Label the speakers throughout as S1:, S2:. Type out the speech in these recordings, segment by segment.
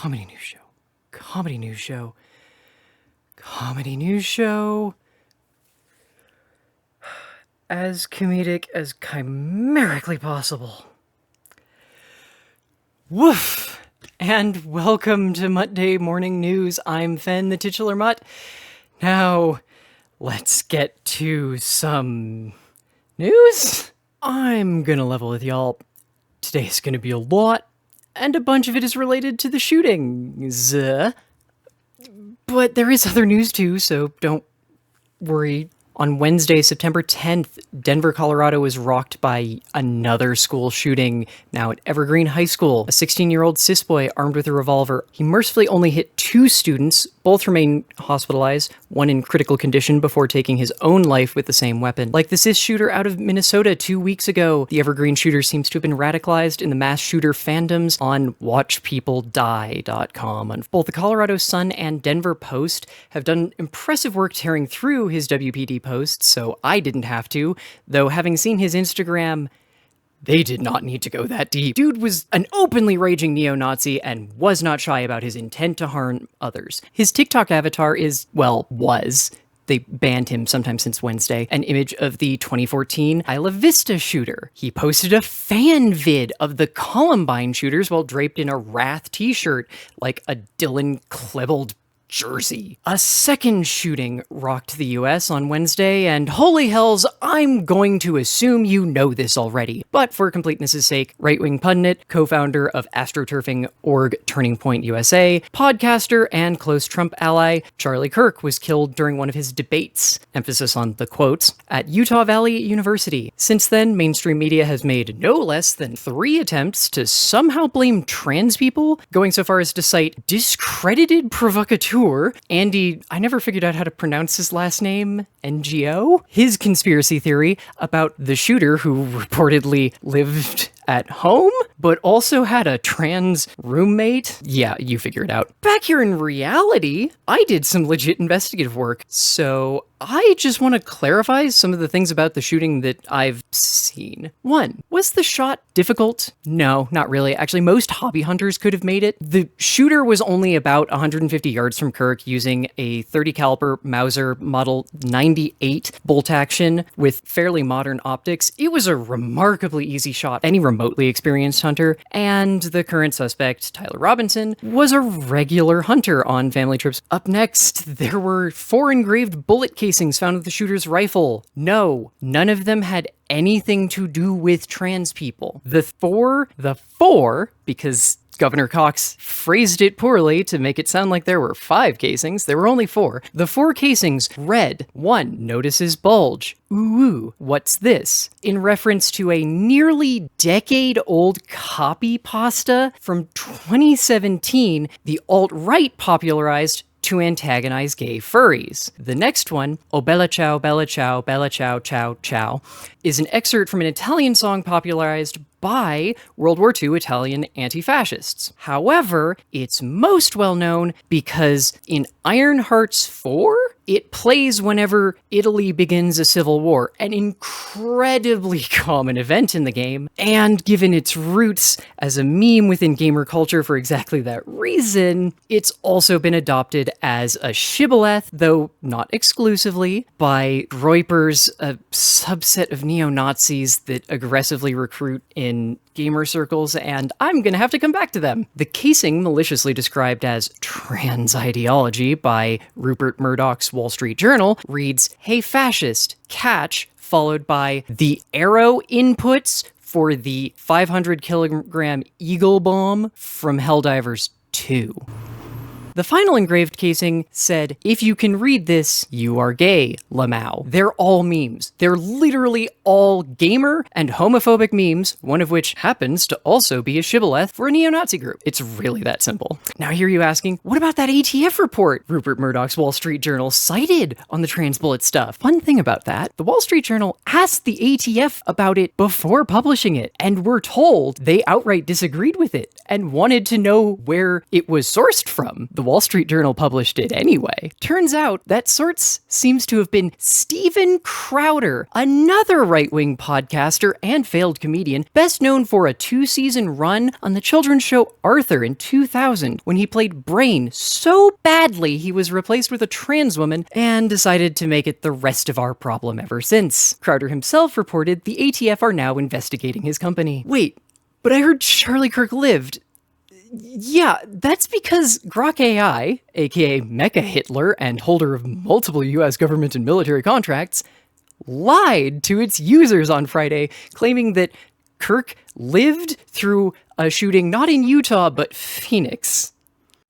S1: Comedy news show. Comedy news show. Comedy news show. As comedic as chimerically possible. Woof! And welcome to Muttday Morning News. I'm Phenn, the titular Mutt. Now, let's get to some news. I'm gonna level with y'all. Today's gonna be a lot, and a bunch of it is related to the shootings. But there is other news too, so don't worry. On Wednesday, September 10th, Denver, Colorado was rocked by another school shooting, now at Evergreen High School. A 16-year-old cis boy armed with a revolver. He mercifully only hit 2 students. Both remain hospitalized, one in critical condition before taking his own life with the same weapon. Like the cis shooter out of Minnesota 2 weeks ago, the Evergreen shooter seems to have been radicalized in the mass shooter fandoms on watchpeopledie.com. Both the Colorado Sun and Denver Post have done impressive work tearing through his WPD posts, so I didn't have to, though having seen his Instagram, they did not need to go that deep. Dude was an openly raging neo-Nazi and was not shy about his intent to harm others. His TikTok avatar is, well, was. They banned him sometime since Wednesday. An image of the 2014 Isla Vista shooter. He posted a fan vid of the Columbine shooters while draped in a Wrath t-shirt like a Dylan Klebold jersey. A second shooting rocked the US on Wednesday, and holy hells, I'm going to assume you know this already. But for completeness' sake, right-wing pundit, co-founder of astroturfing org Turning Point USA, podcaster, and close Trump ally, Charlie Kirk was killed during one of his debates, emphasis on the quotes, at Utah Valley University. Since then, mainstream media has made no less than 3 attempts to somehow blame trans people, going so far as to cite discredited provocateur Andy, I never figured out how to pronounce his last name, NGO? His conspiracy theory about the shooter who reportedly lived at home, but also had a trans roommate. Yeah, you figure it out. Back here in reality, I did some legit investigative work, so I just want to clarify some of the things about the shooting that I've seen. 1, was the shot difficult? No, not really. Actually, most hobby hunters could have made it. The shooter was only about 150 yards from Kirk using a 30 caliber Mauser Model 98 bolt action with fairly modern optics. It was a remarkably easy shot. Any remotely experienced hunter, and the current suspect, Tyler Robinson, was a regular hunter on family trips. Up next, there were 4 engraved bullet casings found with the shooter's rifle. No, none of them had anything to do with trans people. The four, because Governor Cox phrased it poorly to make it sound like there were 5 casings. There were only 4. The 4 casings read, 1, notices bulge. Ooh, what's this? In reference to a nearly decade-old copy pasta from 2017 the alt-right popularized to antagonize gay furries. The next one, O Bella Ciao, Bella Ciao, Bella Ciao, Ciao, Ciao, is an excerpt from an Italian song popularized by World War II Italian anti-fascists. However, it's most well known because in Iron Hearts 4, it plays whenever Italy begins a civil war, an incredibly common event in the game, and given its roots as a meme within gamer culture for exactly that reason, it's also been adopted as a shibboleth, though not exclusively, by Groypers, a subset of neo-Nazis that aggressively recruit in gamer circles, and I'm gonna have to come back to them. The casing, maliciously described as trans ideology by Rupert Murdoch's Wall Street Journal, reads, "Hey fascist, catch," followed by the arrow inputs for the 500 kilogram Eagle bomb from Helldivers 2. The final engraved casing said, "If you can read this, you are gay, Lamau." They're all memes. They're literally all gamer and homophobic memes, one of which happens to also be a shibboleth for a neo-Nazi group. It's really that simple. Now I hear you asking, what about that ATF report Rupert Murdoch's Wall Street Journal cited on the trans bullet stuff? Fun thing about that, the Wall Street Journal asked the ATF about it before publishing it, and we're told they outright disagreed with it and wanted to know where it was sourced from. The the Wall Street Journal published it anyway. Turns out that source seems to have been Steven Crowder, another right-wing podcaster and failed comedian, best known for a 2-season run on the children's show Arthur in 2000, when he played Brain so badly he was replaced with a trans woman and decided to make it the rest of our problem ever since. Crowder himself reported the ATF are now investigating his company. Wait, but I heard Charlie Kirk lived. Yeah, that's because Grok AI, aka Mecha Hitler and holder of multiple US government and military contracts, lied to its users on Friday, claiming that Kirk lived through a shooting not in Utah, but Phoenix.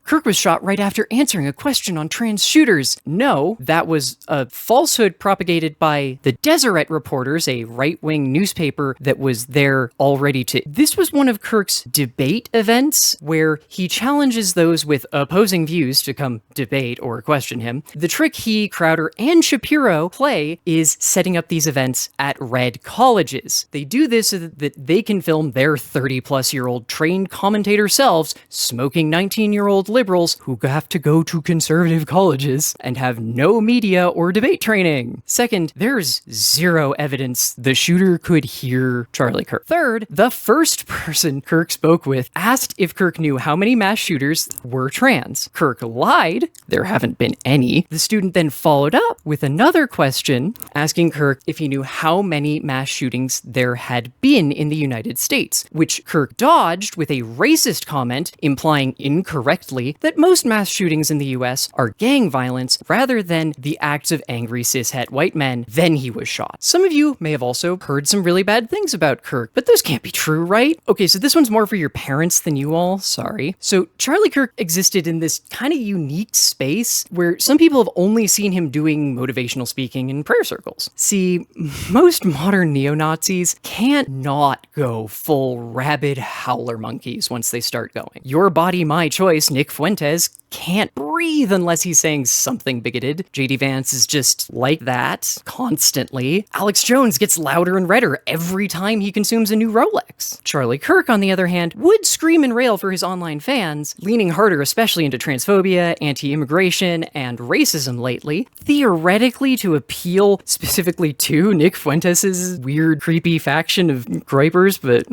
S1: Kirk was shot right after answering a question on trans shooters. No, that was a falsehood propagated by the Deseret Reporters, a right-wing newspaper that was there already to... This was one of Kirk's debate events, where he challenges those with opposing views to come debate or question him. The trick he, Crowder, and Shapiro play is setting up these events at red colleges. They do this so that they can film their 30-plus-year-old trained commentator selves smoking 19-year-old liberals who have to go to conservative colleges and have no media or debate training. Second, there's zero evidence the shooter could hear Charlie Kirk. Third, the first person Kirk spoke with asked if Kirk knew how many mass shooters were trans. Kirk lied, there haven't been any. The student then followed up with another question, asking Kirk if he knew how many mass shootings there had been in the United States, which Kirk dodged with a racist comment implying incorrectly that most mass shootings in the US are gang violence rather than the acts of angry cishet white men. Then he was shot. Some of you may have also heard some really bad things about Kirk, but those can't be true, right? Okay, so this one's more for your parents than you all, sorry. So Charlie Kirk existed in this kind of unique space where some people have only seen him doing motivational speaking in prayer circles. See, most modern neo-Nazis can't not go full rabid howler monkeys once they start going. Your body, my choice, Nick Fuentes can't breathe unless he's saying something bigoted. JD Vance is just like that constantly. Alex Jones gets louder and redder every time he consumes a new Rolex. Charlie Kirk, on the other hand, would scream and rail for his online fans, leaning harder especially into transphobia, anti-immigration, and racism lately, theoretically to appeal specifically to Nick Fuentes' weird, creepy faction of gripers, but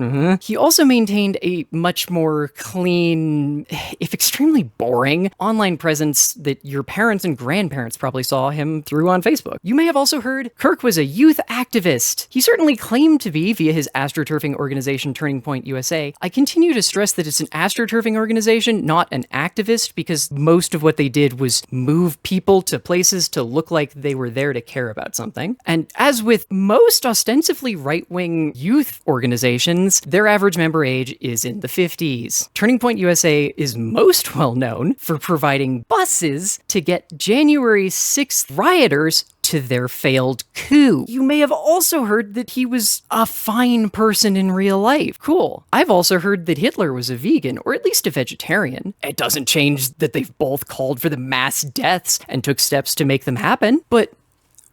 S1: He also maintained a much more clean, if extremely boring, online presence that your parents and grandparents probably saw him through on Facebook. You may have also heard Kirk was a youth activist. He certainly claimed to be via his astroturfing organization Turning Point USA. I continue to stress that it's an astroturfing organization, not an activist, because most of what they did was move people to places to look like they were there to care about something. And as with most ostensibly right-wing youth organizations, their average member age is in the 50s. Turning Point USA is most well known for providing buses to get January 6th rioters to their failed coup. You may have also heard that he was a fine person in real life. Cool. I've also heard that Hitler was a vegan, or at least a vegetarian. It doesn't change that they've both called for the mass deaths and took steps to make them happen, but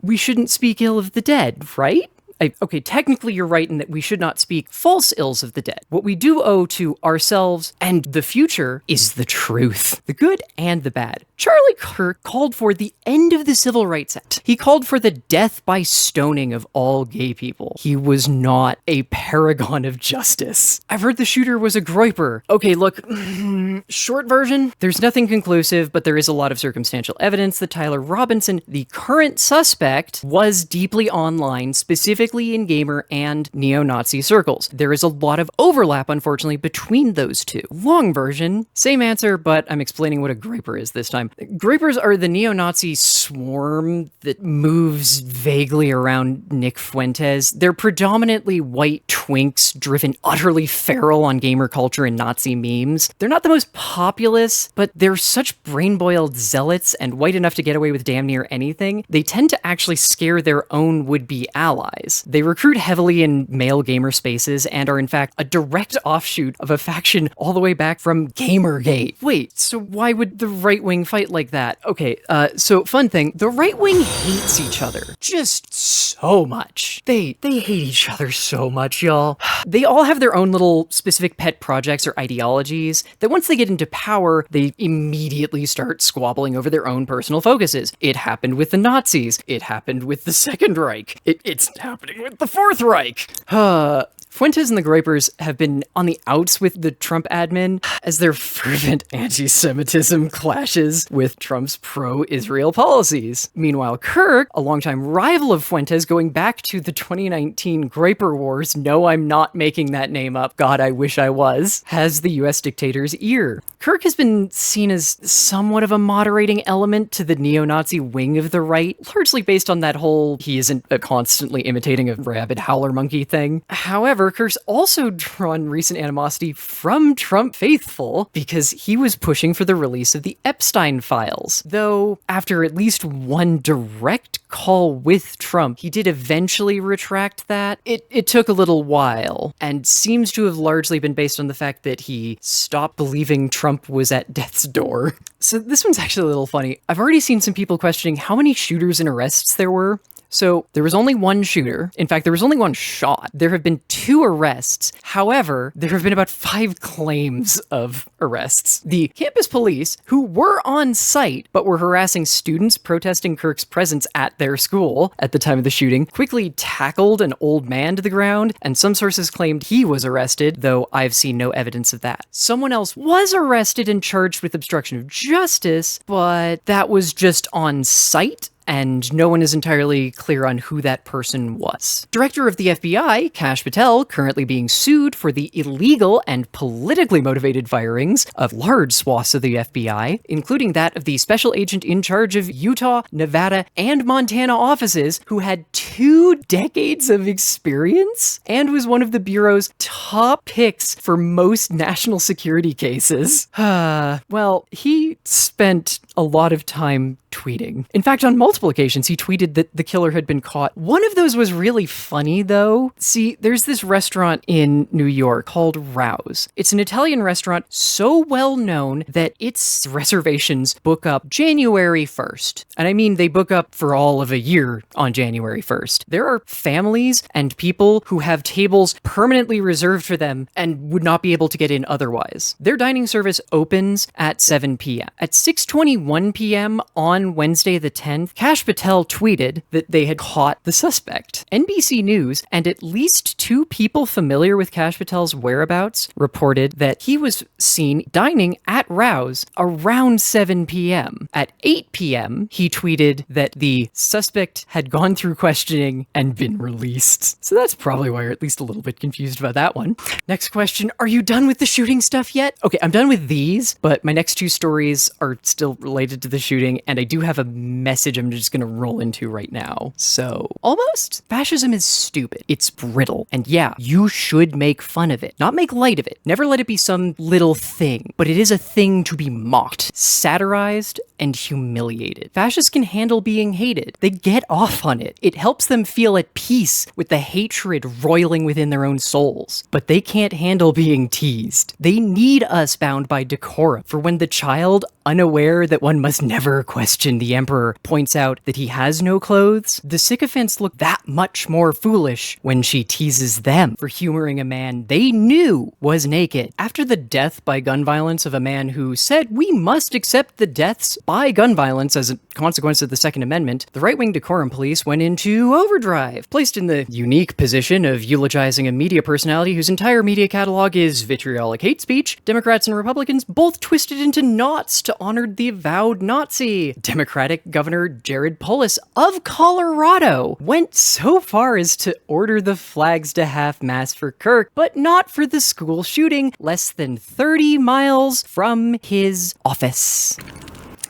S1: we shouldn't speak ill of the dead, right? Okay, technically you're right in that we should not speak false ills of the dead. What we do owe to ourselves and the future is the truth, the good and the bad. Charlie Kirk called for the end of the Civil Rights Act. He called for the death by stoning of all gay people. He was not a paragon of justice. I've heard the shooter was a groiper. Okay, look, short version, there's nothing conclusive, but there is a lot of circumstantial evidence that Tyler Robinson, the current suspect, was deeply online, specifically in gamer and neo-Nazi circles. There is a lot of overlap, unfortunately, between those two. Long version, same answer, but I'm explaining what a groiper is this time. Groipers are the neo-Nazi swarm that moves vaguely around Nick Fuentes. They're predominantly white twinks driven utterly feral on gamer culture and Nazi memes. They're not the most populous, but they're such brain-boiled zealots and white enough to get away with damn near anything. They tend to actually scare their own would-be allies. files. They recruit heavily in male gamer spaces and are in fact a direct offshoot of a faction all the way back from Gamergate. Wait, so why would the right wing fight like that? Okay, so fun thing, the right wing hates each other. Just so much. They hate each other so much, y'all. They all have their own little specific pet projects or ideologies that once they get into power, they immediately start squabbling over their own personal focuses. It happened with the Nazis. It happened with the Second Reich. It's happening with the Fourth Reich. Fuentes and the Groypers have been on the outs with the Trump admin as their fervent anti-Semitism clashes with Trump's pro-Israel policies. Meanwhile, Kirk, a longtime rival of Fuentes going back to the 2019 Groyper Wars, no, I'm not making that name up, God, I wish I was, has the US dictator's ear. Kirk has been seen as somewhat of a moderating element to the neo-Nazi wing of the right, largely based on that whole he isn't constantly imitating a rabid howler monkey thing. However, Kirk's also drawn recent animosity from Trump faithful because he was pushing for the release of the Epstein files. Though, after at least one direct call with Trump, he did eventually retract that. It took a little while, and seems to have largely been based on the fact that he stopped believing Trump was at death's door. So this one's actually a little funny. I've already seen some people questioning how many shooters and arrests there were. So there was only one shooter. In fact, there was only one shot. There have been 2 arrests. However, there have been about 5 claims of arrests. The campus police, who were on site but were harassing students protesting Kirk's presence at their school at the time of the shooting, quickly tackled an old man to the ground, and some sources claimed he was arrested, though I've seen no evidence of that. Someone else was arrested and charged with obstruction of justice, but that was just on site, and no one is entirely clear on who that person was. Director of the FBI, Kash Patel, currently being sued for the illegal and politically motivated firings of large swaths of the FBI, including that of the special agent in charge of Utah, Nevada, and Montana offices, who had 2 decades of experience and was one of the Bureau's top picks for most national security cases. Well, he spent a lot of time tweeting. In fact, on multiple occasions, he tweeted that the killer had been caught. One of those was really funny, though. See, there's this restaurant in New York called Rouse. It's an Italian restaurant so well known that its reservations book up January 1st. And I mean, they book up for all of a year on January 1st. There are families and people who have tables permanently reserved for them and would not be able to get in otherwise. Their dining service opens at 7 p.m. At 6:21 p.m. on Wednesday the 10th, Kash Patel tweeted that they had caught the suspect. NBC News and at least 2 people familiar with Kash Patel's whereabouts reported that he was seen dining at Rouse around 7 p.m. At 8 p.m., he tweeted that the suspect had gone through questioning and been released. So that's probably why you're at least a little bit confused about that one. Next question, are you done with the shooting stuff yet? Okay, I'm done with these, but my next 2 stories are still related to the shooting, and I do have a message I'm just gonna roll into right now. So, almost. Fascism is stupid. It's brittle. And yeah, you should make fun of it. Not make light of it. Never let it be some little thing. But it is a thing to be mocked, satirized, and humiliated. Fascists can handle being hated. They get off on it. It helps them feel at peace with the hatred roiling within their own souls. But they can't handle being teased. They need us bound by decorum. For when the child, unaware that one must never question the emperor, points out that he has no clothes, the sycophants look that much more foolish when she teases them for humoring a man they knew was naked. After the death by gun violence of a man who said we must accept the deaths by gun violence as a consequence of the Second Amendment, the right-wing decorum police went into overdrive, placed in the unique position of eulogizing a media personality whose entire media catalog is vitriolic hate speech. Democrats and Republicans both twisted into knots to honor the avowed Nazi. Democratic Governor Jared Polis of Colorado went so far as to order the flags to half-mast for Kirk, but not for the school shooting less than 30 miles from his office.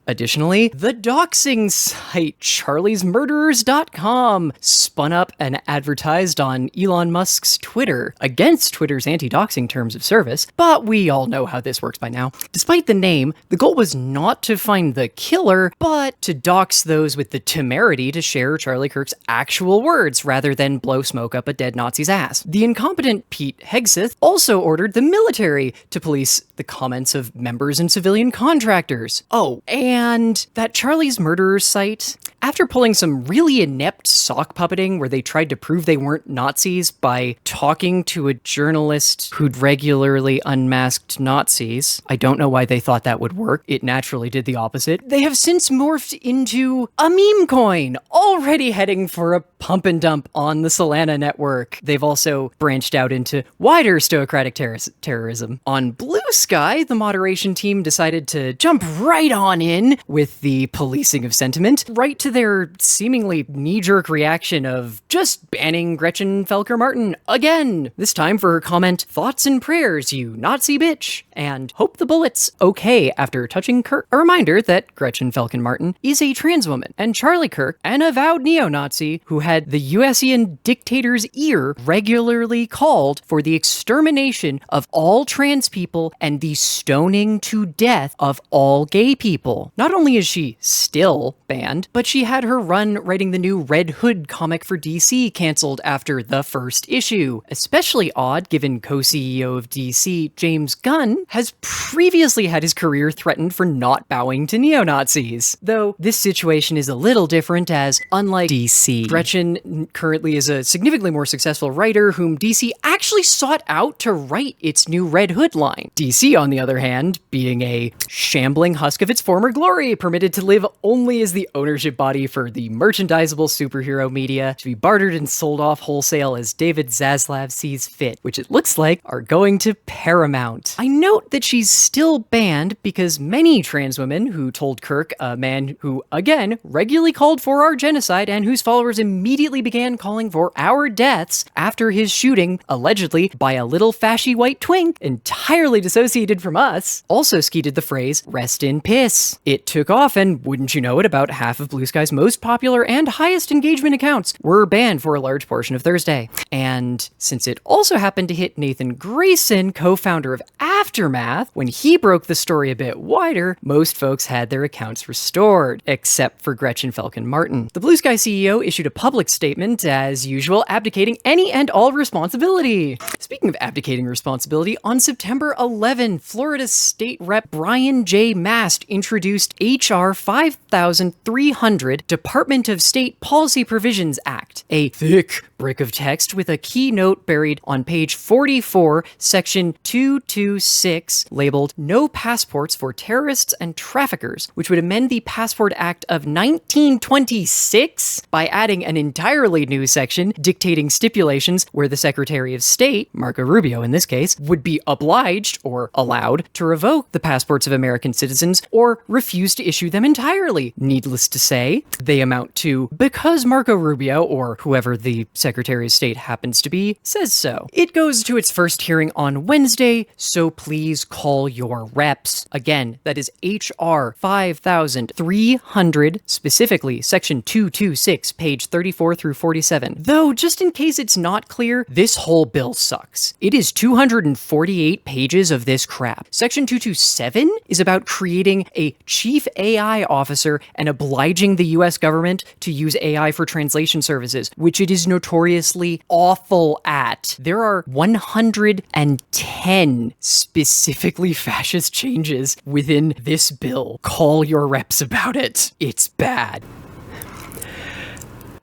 S1: Additionally, the doxing site charliesmurderers.com spun up and advertised on Elon Musk's Twitter against Twitter's anti-doxing terms of service, but we all know how this works by now. Despite the name, the goal was not to find the killer, but to dox those with the temerity to share Charlie Kirk's actual words rather than blow smoke up a dead Nazi's ass. The incompetent Pete Hegseth also ordered the military to police the comments of members and civilian contractors. Oh, and that Charlie's Murderers site, after pulling some really inept sock puppeting where they tried to prove they weren't Nazis by talking to a journalist who'd regularly unmasked Nazis, I don't know why they thought that would work. It naturally did the opposite. They have since morphed into a meme coin, already heading for a pump and dump on the Solana network. They've also branched out into wider stochastic terrorism. On Blue Sky, the moderation team decided to jump right on in with the policing of sentiment, right to their seemingly knee-jerk reaction of just banning Gretchen Felker-Martin again, this time for her comment, "Thoughts and prayers, you Nazi bitch," and "Hope the bullet's okay" after touching Kirk. A reminder that Gretchen Felker-Martin is a trans woman, and Charlie Kirk, an avowed neo-Nazi who had the USian dictator's ear, regularly called for the extermination of all trans people and the stoning to death of all gay people. Not only is she still banned, but she had her run writing the new Red Hood comic for DC canceled after the first issue. Especially odd given co-CEO of DC, James Gunn, has previously had his career threatened for not bowing to neo-Nazis. Though this situation is a little different as, unlike DC, Gretchen currently is a significantly more successful writer whom DC actually sought out to write its new Red Hood line. DC, on the other hand, being a shambling husk of its former glory, permitted to live only as the ownership body for the merchandisable superhero media to be bartered and sold off wholesale as David Zaslav sees fit, which it looks like are going to Paramount. I note that she's still banned because many trans women who told Kirk, a man who, again, regularly called for our genocide and whose followers immediately began calling for our deaths after his shooting, allegedly by a little fashy white twink entirely dissociated from us, also skeeted the phrase, "rest in piss." It took off, and wouldn't you know it, about half of Blue Sky's most popular and highest engagement accounts were banned for a large portion of Thursday. And since it also happened to hit Nathan Grayson, co-founder of Aftermath, when he broke the story a bit wider, most folks had their accounts restored, except for Gretchen Felker-Martin. The Blue Sky CEO issued a public statement, as usual, abdicating any and all responsibility. Speaking of abdicating responsibility, on September 11, Florida State Rep Brian J. Mast introduced H.R. 5300 Department of State Policy Provisions Act, a thick brick of text with a keynote buried on page 44, section 226, labeled "No Passports for Terrorists and Traffickers," which would amend the Passport Act of 1926 by adding an entirely new section dictating stipulations where the Secretary of State, Marco Rubio in this case, would be obliged or allowed to revoke the passports of American citizens or refuse to issue them entirely. Needless to say, they amount to "because Marco Rubio," or whoever the Secretary of State happens to be, says so. It goes to its first hearing on Wednesday, so please call your reps. Again, that is H.R. 5300, specifically section 226, page 34 through 47. Though, just in case it's not clear, this whole bill sucks. It is 248 pages of this crap. Section 227 is about creating a chief AI officer and obliging the US government to use AI for translation services, which it is notoriously awful at. There are 110 specifically fascist changes within this bill. Call your reps about it. It's bad.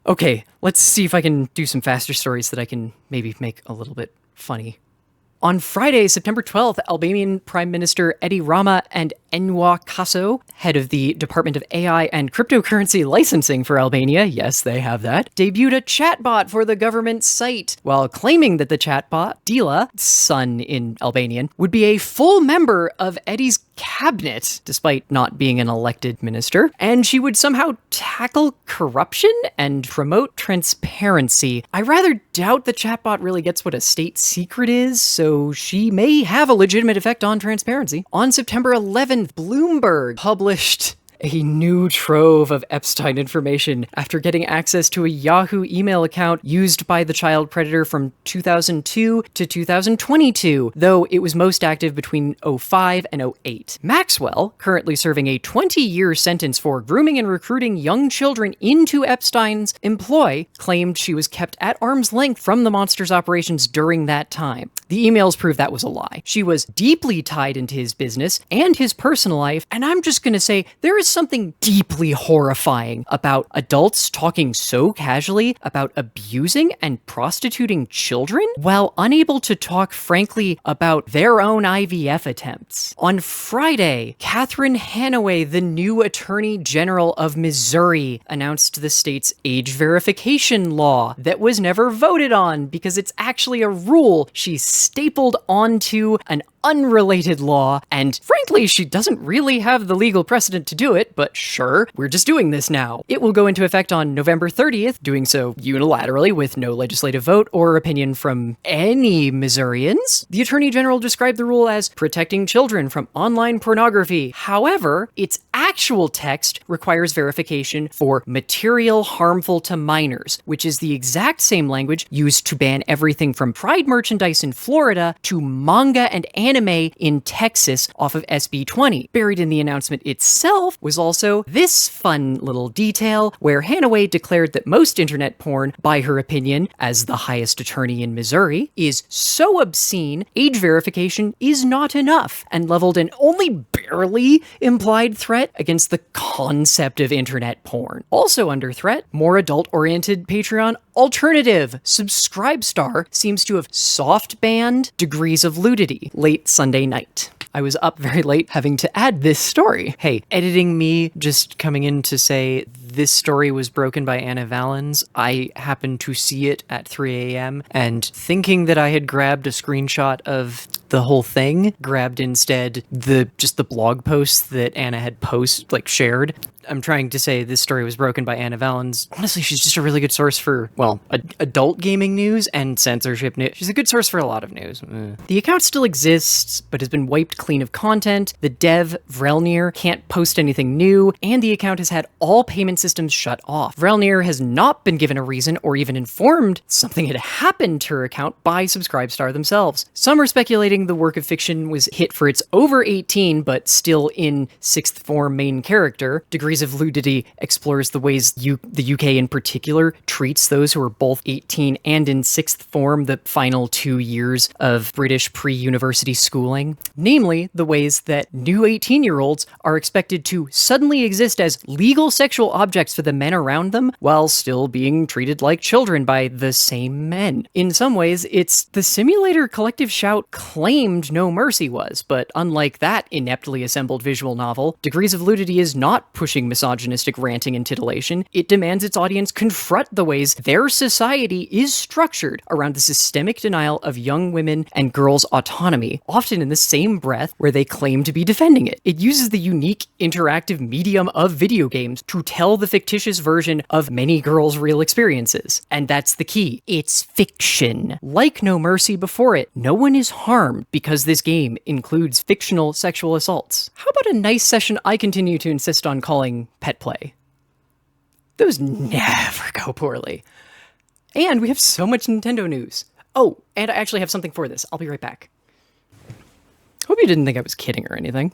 S1: Okay, let's see if I can do some faster stories that I can maybe make a little bit funny. On Friday, September 12th, Albanian Prime Minister Edi Rama and Enwa Kaso, head of the Department of AI and Cryptocurrency Licensing for Albania, yes, they have that, debuted a chatbot for the government site, while claiming that the chatbot, Dila, son in Albanian, would be a full member of Edi's cabinet, despite not being an elected minister, and she would somehow tackle corruption and promote transparency. I rather doubt the chatbot really gets what a state secret is, so she may have a legitimate effect on transparency. On September 11th, Bloomberg published a new trove of Epstein information after getting access to a Yahoo email account used by the child predator from 2002 to 2022, though it was most active between 05 and 08. Maxwell, currently serving a 20-year sentence for grooming and recruiting young children into Epstein's employ, claimed she was kept at arm's length from the monster's operations during that time. The emails prove that was a lie. She was deeply tied into his business and his personal life, and I'm just gonna say there is something deeply horrifying about adults talking so casually about abusing and prostituting children while unable to talk frankly about their own IVF attempts. On Friday, Catherine Hanaway, the new Attorney General of Missouri, announced the state's age verification law that was never voted on because it's actually a rule she stapled onto an unrelated law, and frankly, she doesn't really have the legal precedent to do it, but sure, we're just doing this now. It will go into effect on November 30th, doing so unilaterally with no legislative vote or opinion from any Missourians. The Attorney General described the rule as protecting children from online pornography. However, its actual text requires verification for material harmful to minors, which is the exact same language used to ban everything from Pride merchandise in Florida to manga and anime in Texas off of SB 20. Buried in the announcement itself was also this fun little detail where Hanaway declared that most internet porn, by her opinion, as the highest attorney in Missouri, is so obscene, age verification is not enough, and leveled an only barely implied threat against the concept of internet porn. Also under threat, more adult-oriented Patreon alternative Subscribestar seems to have soft banned Degrees of Ludity late Sunday night. I was up very late having to add this story. Hey, editing me just coming in to say this story was broken by Anna Valens. I happened to see it at 3 a.m. and thinking that I had grabbed a screenshot of the whole thing, grabbed instead the blog post that Anna had shared. I'm trying to say this story was broken by Anna Valens. Honestly, she's just a really good source for, adult gaming news and censorship news. She's a good source for a lot of news. The account still exists, but has been wiped clean of content. The dev, Vrelnir, can't post anything new, and the account has had all payment systems shut off. Vrelnir has not been given a reason or even informed something had happened to her account by Subscribestar themselves. Some are speculating the work of fiction was hit for its over 18, but still in 6th form main character. Degrees of Ludity explores the ways the UK in particular treats those who are both 18 and in 6th form, the final 2 years of British pre-university schooling. Namely, the ways that new 18-year-olds are expected to suddenly exist as legal sexual objects for the men around them while still being treated like children by the same men. In some ways, it's the simulator Collective Shout claimed No Mercy was, but unlike that ineptly assembled visual novel, Degrees of Ludity is not pushing misogynistic ranting and titillation. It demands its audience confront the ways their society is structured around the systemic denial of young women and girls' autonomy, often in the same breath where they claim to be defending it. It uses the unique interactive medium of video games to tell the fictitious version of many girls' real experiences. And that's the key. It's fiction. Like No Mercy before it, no one is harmed because this game includes fictional sexual assaults. How about a nice session I continue to insist on calling pet play? Those never go poorly. And we have so much Nintendo news. Oh, and I actually have something for this. I'll be right back. Hope you didn't think I was kidding or anything.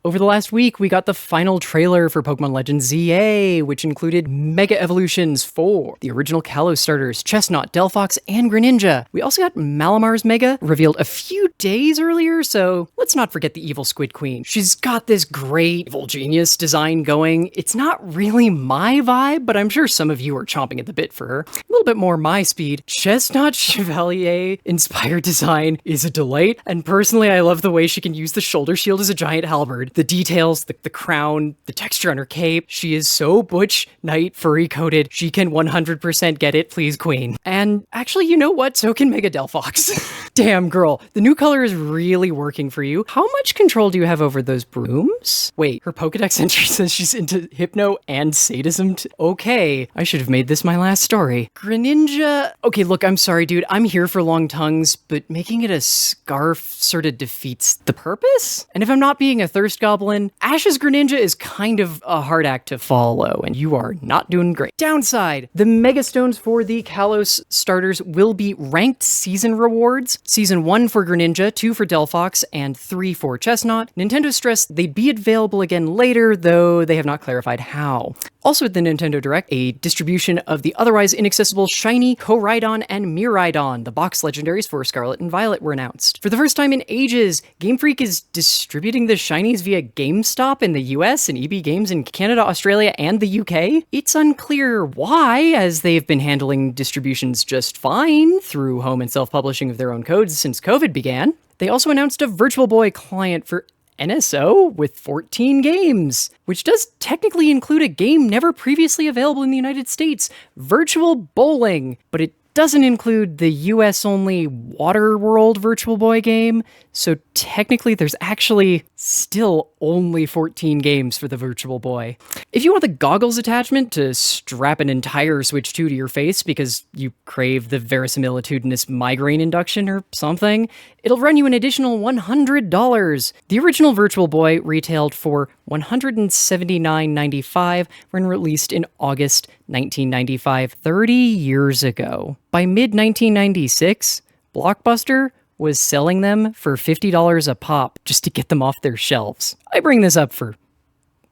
S1: Over the last week, we got the final trailer for Pokemon Legends ZA, which included Mega Evolutions for the original Kalos starters, Chestnut, Delphox, and Greninja. We also got Malamar's Mega, revealed a few days earlier, so let's not forget the evil Squid Queen. She's got this great evil genius design going. It's not really my vibe, but I'm sure some of you are chomping at the bit for her. A little bit more my speed. Chestnut Chevalier inspired design is a delight, and personally I love the way she can use the shoulder shield as a giant halberd. The details, the crown, the texture on her cape. She is so butch, knight, furry coated. She can 100% get it, please, queen. And actually, you know what? So can Mega Delphox. Damn, girl, the new color is really working for you. How much control do you have over those brooms? Wait, her Pokedex entry says she's into hypno and sadism. Okay, I should have made this my last story. Greninja. Okay, look, I'm sorry, dude. I'm here for long tongues, but making it a scarf sort of defeats the purpose? And if I'm not being a thirst goblin, Ash's Greninja is kind of a hard act to follow, and you are not doing great. Downside, the Mega Stones for the Kalos starters will be ranked season rewards. Season 1 for Greninja, 2 for Delphox, and 3 for Chestnut. Nintendo stressed they'd be available again later, though they have not clarified how. Also at the Nintendo Direct, a distribution of the otherwise inaccessible Shiny, Koraidon, and Miraidon, the box legendaries for Scarlet and Violet, were announced. For the first time in ages, Game Freak is distributing the Shinies via GameStop in the US and EB Games in Canada, Australia, and the UK. It's unclear why, as they've been handling distributions just fine through home and self-publishing of their own codes since COVID began. They also announced a Virtual Boy client for NSO with 14 games, which does technically include a game never previously available in the United States, Virtual Bowling, but it doesn't include the US-only Waterworld Virtual Boy game, so technically there's actually still only 14 games for the Virtual Boy. If you want the goggles attachment to strap an entire Switch 2 to your face because you crave the verisimilitudinous migraine induction or something, it'll run you an additional $100. The original Virtual Boy retailed for $179.95 when released in August 1995, 30 years ago. By mid-1996, Blockbuster was selling them for $50 a pop just to get them off their shelves. I bring this up for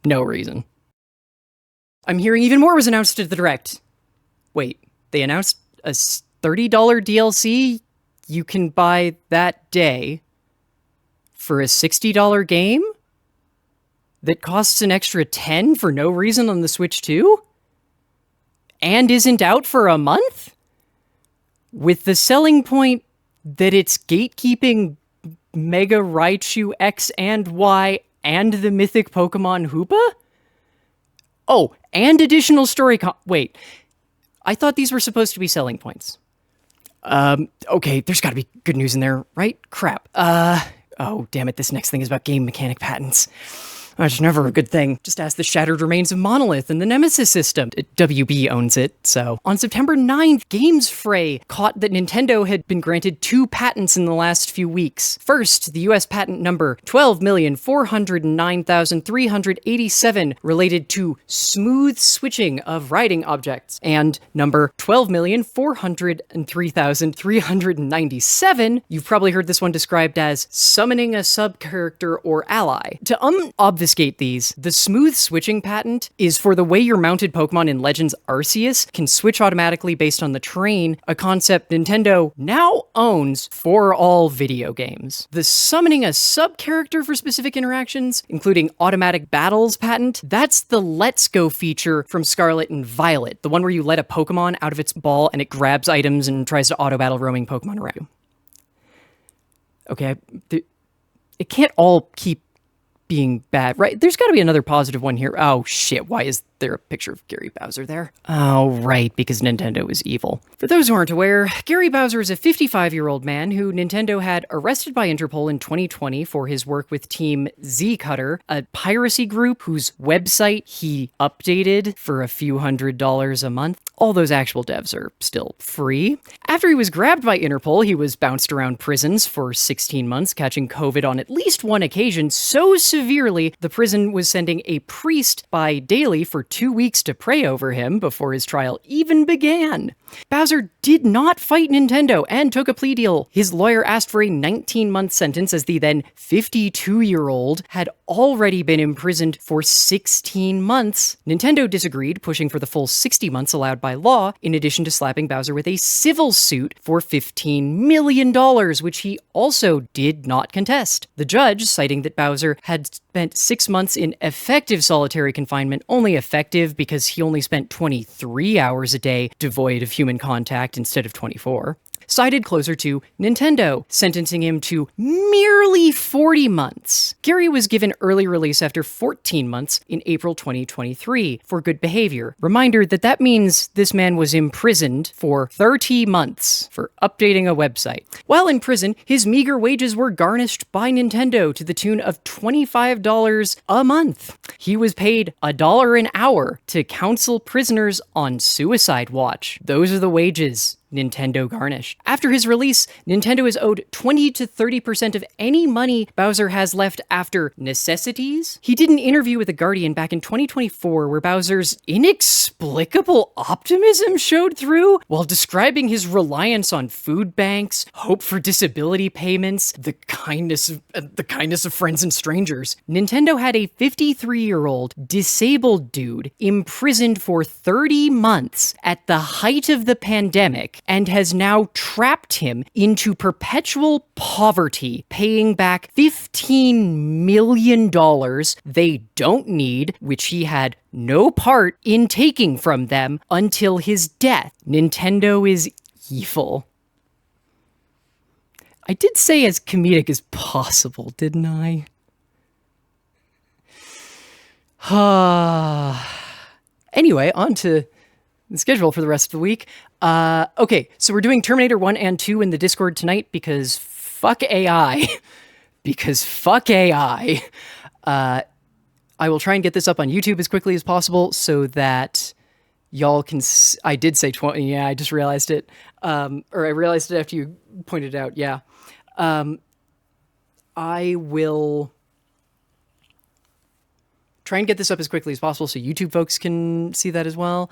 S1: no reason. I'm hearing even more was announced at the Direct. Wait, they announced a $30 DLC you can buy that day for a $60 game that costs an extra $10 for no reason on the Switch 2? And isn't out for a month? With the selling point that it's gatekeeping Mega Raichu X and Y and the mythic Pokemon Hoopa? Oh, and additional story wait, I thought these were supposed to be selling points. Okay, there's gotta be good news in there, right? Crap. Oh, damn it, this next thing is about game mechanic patents. That's never a good thing. Just ask the Shattered Remains of Monolith and the Nemesis system. WB owns it, so. On September 9th, Games Fray caught that Nintendo had been granted 2 patents in the last few weeks. First, the US patent number 12,409,387 related to smooth switching of writing objects, and number 12,403,397, you've probably heard this one described as summoning a sub-character or ally. To obfuscate these, the smooth switching patent is for the way your mounted Pokemon in Legends Arceus can switch automatically based on the terrain, a concept Nintendo now owns for all video games. The summoning a sub-character for specific interactions, including automatic battles patent, that's the Let's Go feature from Scarlet and Violet, the one where you let a Pokemon out of its ball and it grabs items and tries to auto-battle roaming Pokemon around you. Okay, it can't all keep being bad, right? There's got to be another positive one here. Oh shit, why is there a picture of Gary Bowser there? Oh, right, because Nintendo is evil. For those who aren't aware, Gary Bowser is a 55-year-old man who Nintendo had arrested by Interpol in 2020 for his work with Team Z-Cutter, a piracy group whose website he updated for a few $100s a month. All those actual devs are still free. After he was grabbed by Interpol, he was bounced around prisons for 16 months, catching COVID on at least one occasion so severely the prison was sending a priest by daily for 2 weeks to pray over him before his trial even began. Bowser did not fight Nintendo and took a plea deal. His lawyer asked for a 19-month sentence as the then 52-year-old had already been imprisoned for 16 months. Nintendo disagreed, pushing for the full 60 months allowed by law, in addition to slapping Bowser with a civil suit for $15 million, which he also did not contest. The judge, citing that Bowser had spent 6 months in effective solitary confinement, only effective because he only spent 23 hours a day devoid of human contact instead of 24, sided closer to Nintendo, sentencing him to merely 40 months. Gary was given early release after 14 months in April 2023 for good behavior. Reminder that means this man was imprisoned for 30 months for updating a website. While in prison, his meager wages were garnished by Nintendo to the tune of $25 a month. He was paid $1 an hour to counsel prisoners on suicide watch. Those are the wages Nintendo garnished. After his release, Nintendo is owed 20 to 30% of any money Bowser has left after necessities. He did an interview with The Guardian back in 2024 where Bowser's inexplicable optimism showed through while describing his reliance on food banks, hope for disability payments, the kindness of friends and strangers. Nintendo had a 53-year-old disabled dude imprisoned for 30 months at the height of the pandemic and has now trapped him into perpetual poverty, paying back $15 million they don't need, which he had no part in taking from them until his death. Nintendo is evil. I did say as comedic as possible, didn't I? Anyway, on to the schedule for the rest of the week. Okay, so we're doing Terminator 1 and 2 in the Discord tonight because fuck AI. Because fuck AI. I will try and get this up on YouTube as quickly as possible so that y'all can... I did say 20. Yeah, I just realized it. Or I realized it after you pointed it out. Yeah. I will try and get this up as quickly as possible so YouTube folks can see that as well.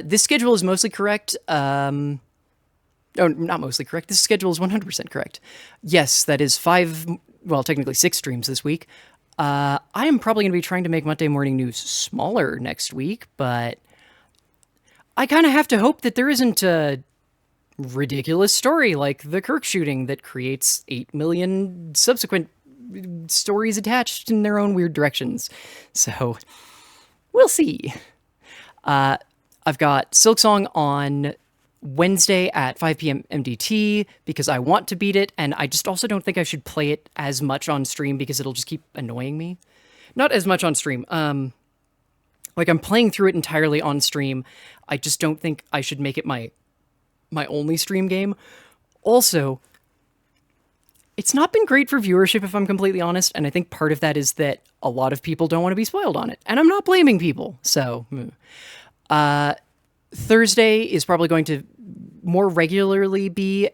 S1: This schedule is mostly correct. Oh, not mostly correct. This schedule is 100% correct. Yes, that is technically 6 streams this week. I am probably going to be trying to make Muttday Morning News smaller next week, but I kind of have to hope that there isn't a ridiculous story like the Kirk shooting that creates 8 million subsequent stories attached in their own weird directions. So, we'll see. I've got Silksong on Wednesday at 5 p.m. MDT because I want to beat it, and I just also don't think I should play it as much on stream because it'll just keep annoying me. Not as much on stream. Like, I'm playing through it entirely on stream. I just don't think I should make it my only stream game. Also, it's not been great for viewership, if I'm completely honest, and I think part of that is that a lot of people don't want to be spoiled on it, and I'm not blaming people, so... Thursday is probably going to more regularly be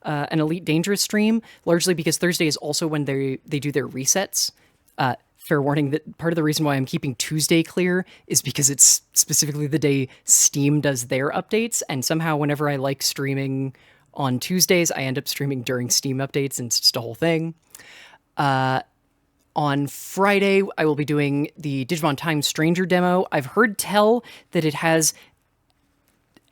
S1: an Elite Dangerous stream, largely because Thursday is also when they do their resets. Fair warning that part of the reason why I'm keeping Tuesday clear is because it's specifically the day Steam does their updates, and somehow whenever I like streaming on Tuesdays, I end up streaming during Steam updates, and it's just a whole thing. On Friday, I will be doing the Digimon Time Stranger demo. I've heard tell that it has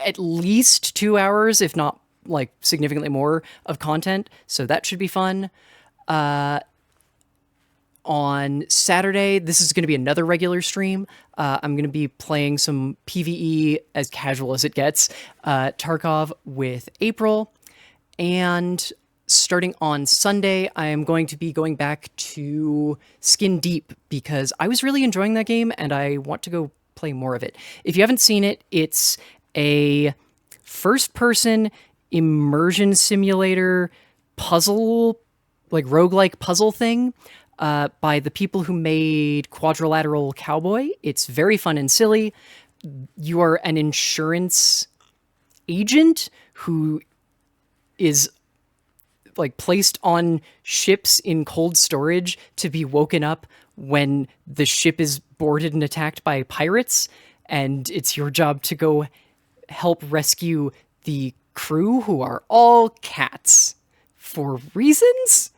S1: at least 2 hours, if not like significantly more, of content, so that should be fun. On Saturday, this is going to be another regular stream. I'm going to be playing some PvE, as casual as it gets, Tarkov with April, and starting on Sunday, I am going to be going back to Skin Deep because I was really enjoying that game and I want to go play more of it. If you haven't seen it, it's a first-person immersion simulator puzzle, like roguelike puzzle thing by the people who made Quadrilateral Cowboy. It's very fun and silly. You are an insurance agent who is like placed on ships in cold storage to be woken up when the ship is boarded and attacked by pirates, and it's your job to go help rescue the crew, who are all cats for reasons.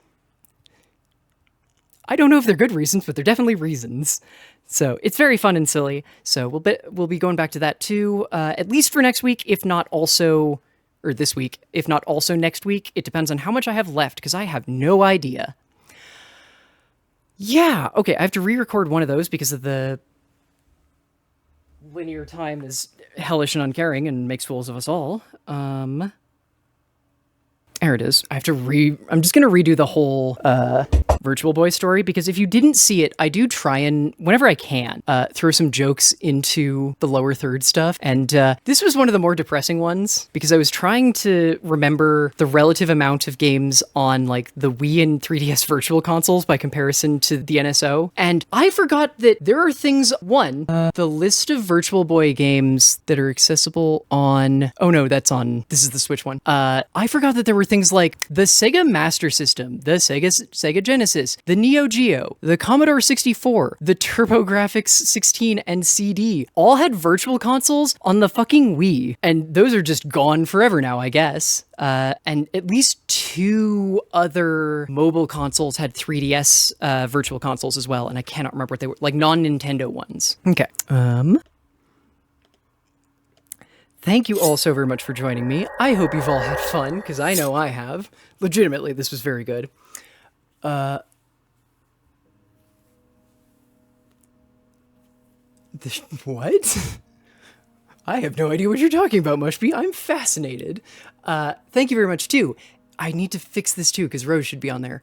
S1: I don't know if they're good reasons, but they're definitely reasons. So it's very fun and silly. So we'll be going back to that too, at least for next week, if not also, or this week, if not also next week. It depends on how much I have left, because I have no idea. Yeah, okay, I have to re-record one of those because of the linear time is hellish and uncaring and makes fools of us all. There it is. I have to I'm just going to redo the whole Virtual Boy story, because if you didn't see it, I do try and, whenever I can, throw some jokes into the lower third stuff. And this was one of the more depressing ones, because I was trying to remember the relative amount of games on like the Wii and 3DS Virtual Consoles by comparison to the NSO. And I forgot that there are things, the list of Virtual Boy games that are accessible on, oh no, this is the Switch one. I forgot that there were things like the Sega Master System, the Sega Genesis, the Neo Geo, the Commodore 64, the TurboGrafx 16 and CD, all had virtual consoles on the fucking Wii. And those are just gone forever now, I guess. And at least 2 other mobile consoles had 3DS virtual consoles as well, and I cannot remember what they were, like non-Nintendo ones. Okay. Thank you all so very much for joining me. I hope you've all had fun, because I know I have. Legitimately, this was very good. What? I have no idea what you're talking about, Mushby. I'm fascinated. Thank you very much, too. I need to fix this, too, because Rose should be on there.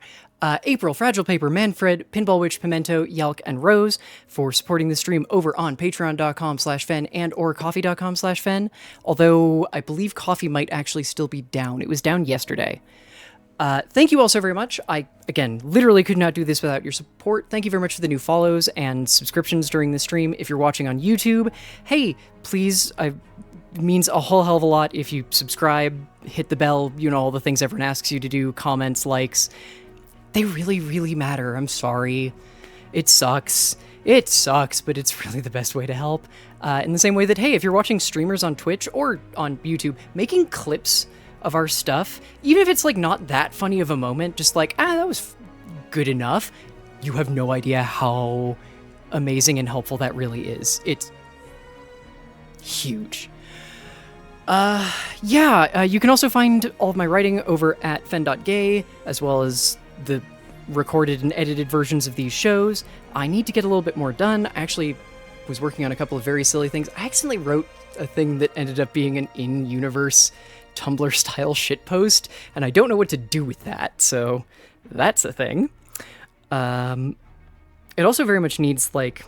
S1: April, Fragile Paper, Manfred, Pinball Witch, Pimento, Yelk, and Rose for supporting the stream over on patreon.com/Phenn and or coffee.com/Phenn. Although I believe coffee might actually still be down. It was down yesterday. Thank you all so very much. I, again, literally could not do this without your support. Thank you very much for the new follows and subscriptions during the stream. If you're watching on YouTube, hey, please, it means a whole hell of a lot if you subscribe, hit the bell, you know, all the things everyone asks you to do, comments, likes. They really, really matter. I'm sorry. It sucks. It sucks, but it's really the best way to help. In the same way that, hey, if you're watching streamers on Twitch or on YouTube, making clips of our stuff, even if it's like not that funny of a moment, just like, that was good enough, you have no idea how amazing and helpful that really is. It's huge. You can also find all of my writing over at phenn.gay, as well as the recorded and edited versions of these shows. I need to get a little bit more done. I actually was working on a couple of very silly things. I accidentally wrote a thing that ended up being an in-universe Tumblr-style shitpost, and I don't know what to do with that, so that's a thing. It also very much needs, like...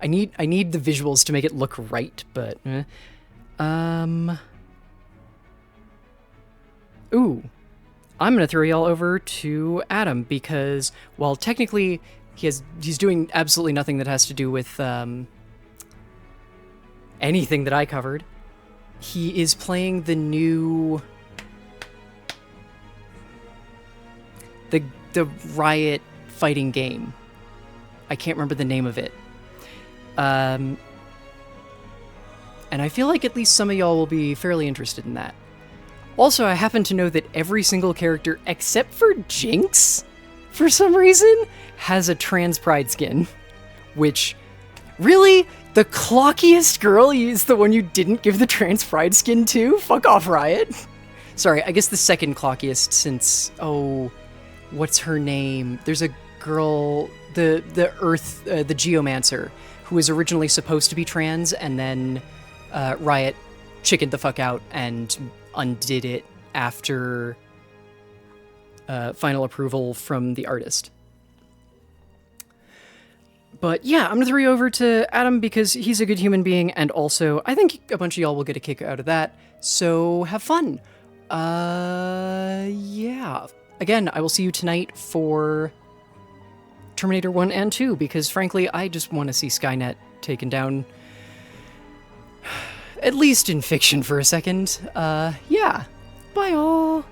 S1: I need the visuals to make it look right, but... Ooh. I'm gonna throw y'all over to Adam, because while technically he's doing absolutely nothing that has to do with anything that I covered, he is playing the new the Riot fighting game. I can't remember the name of it. And I feel like at least some of y'all will be fairly interested in that. Also, I happen to know that every single character, except for Jinx, for some reason, has a trans pride skin. Which, really? The clockiest girl is the one you didn't give the trans pride skin to? Fuck off, Riot. Sorry, I guess the second clockiest since, what's her name? There's a girl, the Geomancer, who was originally supposed to be trans, and then Riot chickened the fuck out and undid it after final approval from the artist. But yeah, I'm gonna throw you over to Adam because he's a good human being, and also I think a bunch of y'all will get a kick out of that, so have fun. Yeah. Again, I will see you tonight for Terminator 1 and 2, because frankly, I just want to see Skynet taken down, at least in fiction for a second. Yeah. Bye all.